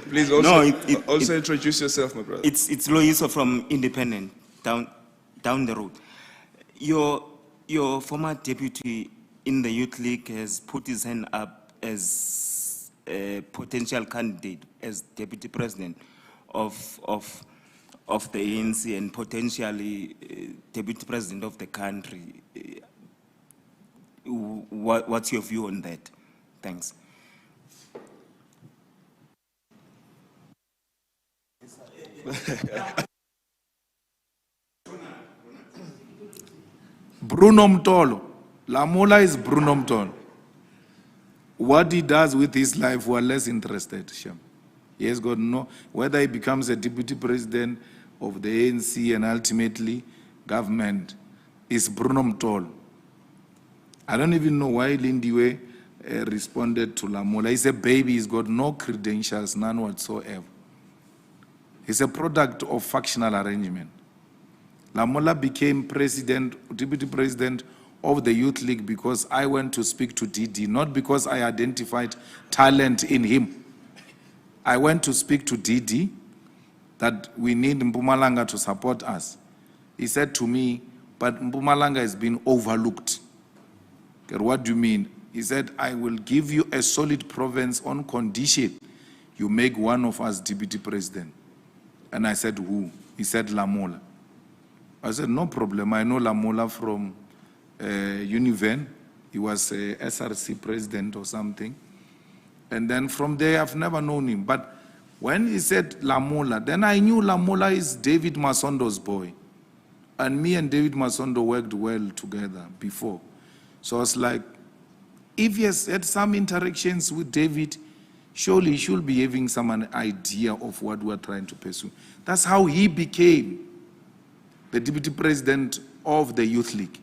Please also, also introduce yourself, my brother. It's Loiso from Independent, down the road. Your former deputy in the Youth League has put his hand up as a potential candidate as deputy president of the ANC and potentially deputy president of the country. What's your view on that? Thanks. Bruno Mtolo. Lamola is Bruno Mtolo. What he does with his life, we're less interested, Shem. He has got no, whether he becomes a deputy president of the ANC and ultimately government, is Bruno Mtolo. I don't even know why Lindiwe responded to Lamola. He's a baby, he's got no credentials, none whatsoever. He's a product of factional arrangement. Lamola became deputy president of the Youth League because I went to speak to DD, not because I identified talent in him. I went to speak to DD that we need Mpumalanga to support us. He said to me, but Mpumalanga has been overlooked. What do you mean? He said, I will give you a solid province on condition you make one of us deputy president. And I said, who? He said, Lamola. I said, no problem. I know Lamola from Univen. He was a SRC president or something. And then from there, I've never known him. But when he said Lamola, then I knew Lamola is David Masondo's boy. And me and David Masondo worked well together before. So I was like, if he has had some interactions with David, surely he should be having some idea of what we're trying to pursue. That's how he became the deputy president of the Youth League.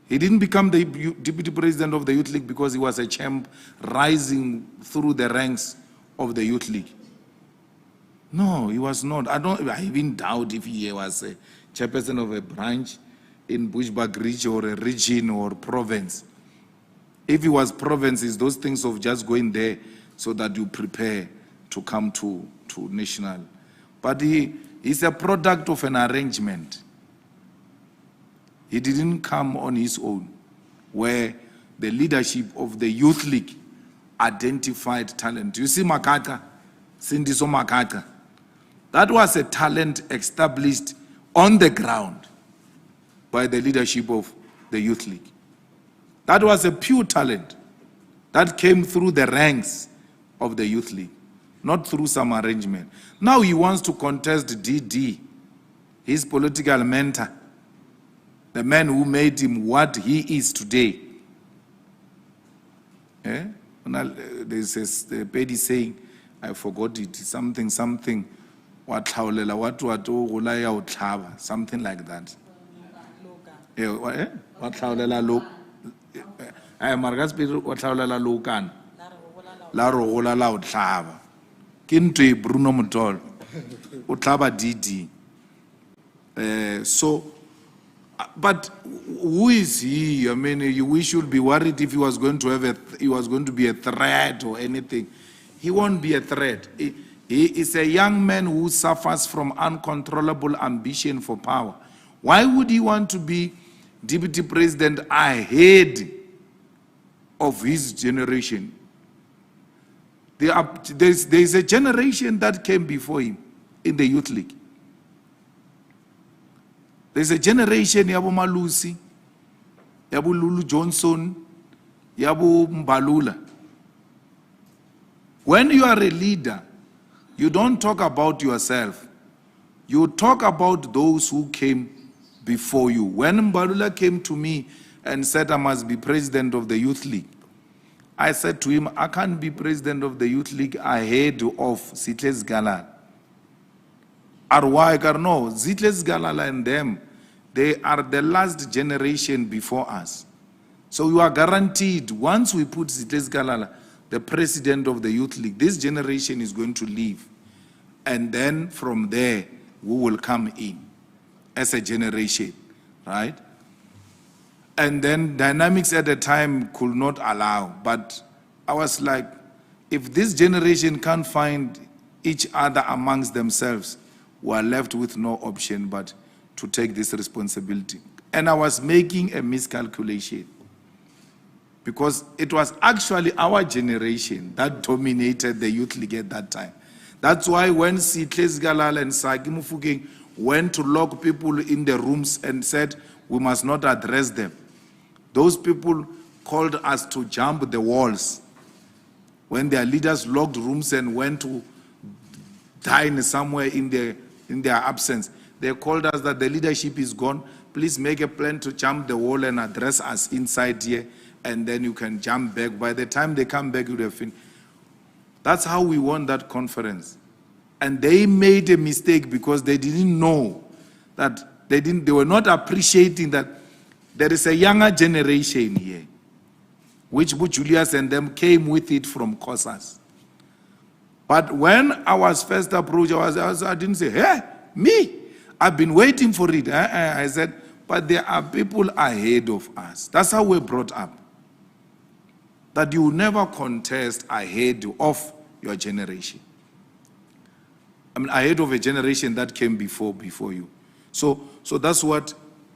He didn't become the deputy president of the Youth League because he was a champ rising through the ranks of the Youth League. No, he was not. I even doubt if he was a chairperson of a branch in Bushbuck region or a region or province. If he was provinces, those things of just going there so that you prepare to come to national. But he's a product of an arrangement. He didn't come on his own, where the leadership of the Youth League identified talent. You see Makata, Sindiso Makata. That was a talent established on the ground by the leadership of the Youth League. That was a pure talent that came through the ranks of the Youth League, not through some arrangement. Now he wants to contest DD, his political mentor, the man who made him what he is today. There's a lady saying, I forgot it, something, something like that. La rogola la o tlhaba ke ntwe Bruno Mtolo o tlhaba DD. So but who is he? I mean, we should be worried if he was going to be a threat or anything. He won't be a threat. He is a young man who suffers from uncontrollable ambition for power. Why would he want to be deputy president ahead of his generation? There's a generation that came before him in the Youth League. There's a generation, Yabu Malusi, Yabu Lulu Johnson, Yabu Mbalula. When you are a leader, you don't talk about yourself. You talk about those who came before you. When Mbalula came to me and said I must be president of the Youth League, I said to him, I can't be president of the Youth League ahead of Zitles Galala. Arwai no, Zitles Galala and them, they are the last generation before us. So you are guaranteed, once we put Zitles Galala, the president of the Youth League, this generation is going to leave. And then from there, we will come in as a generation, right? And then dynamics at the time could not allow. But I was like, if this generation can't find each other amongst themselves, we are left with no option but to take this responsibility. And I was making a miscalculation because it was actually our generation that dominated the youth league at that time. That's why when Sitlesi Galala and Saki Mufokeng went to lock people in the rooms and said, we must not address them, those people called us to jump the walls. When their leaders locked rooms and went to dine somewhere in their absence, they called us that the leadership is gone. Please make a plan to jump the wall and address us inside here, and then you can jump back. By the time they come back, you would have finished. That's how we won that conference. And they made a mistake because they didn't know that they were not appreciating that there is a younger generation here, which Julius and them came with it from COSAS. But when I was first approached, I didn't say, hey, me, I've been waiting for it. I said, but there are people ahead of us. That's how we're brought up. That you never contest ahead of your generation. I mean, ahead of a generation that came before you. So that's what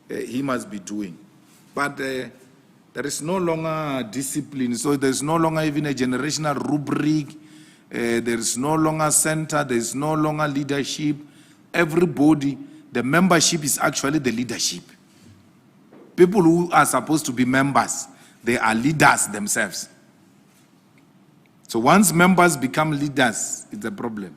he must be doing. But there is no longer discipline. So there's no longer even a generational rubric. There is no longer center. There is no longer leadership. Everybody, the membership is actually the leadership. People who are supposed to be members, they are leaders themselves. So once members become leaders, it's a problem.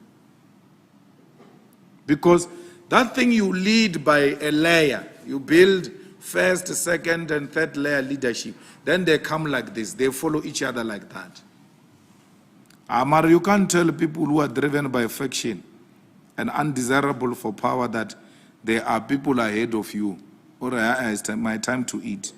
Because that thing you lead by a layer, you build first, second, and third layer leadership. Then they come like this. They follow each other like that. Amar, you can't tell people who are driven by faction and undesirable for power that there are people ahead of you. Or it's my time to eat.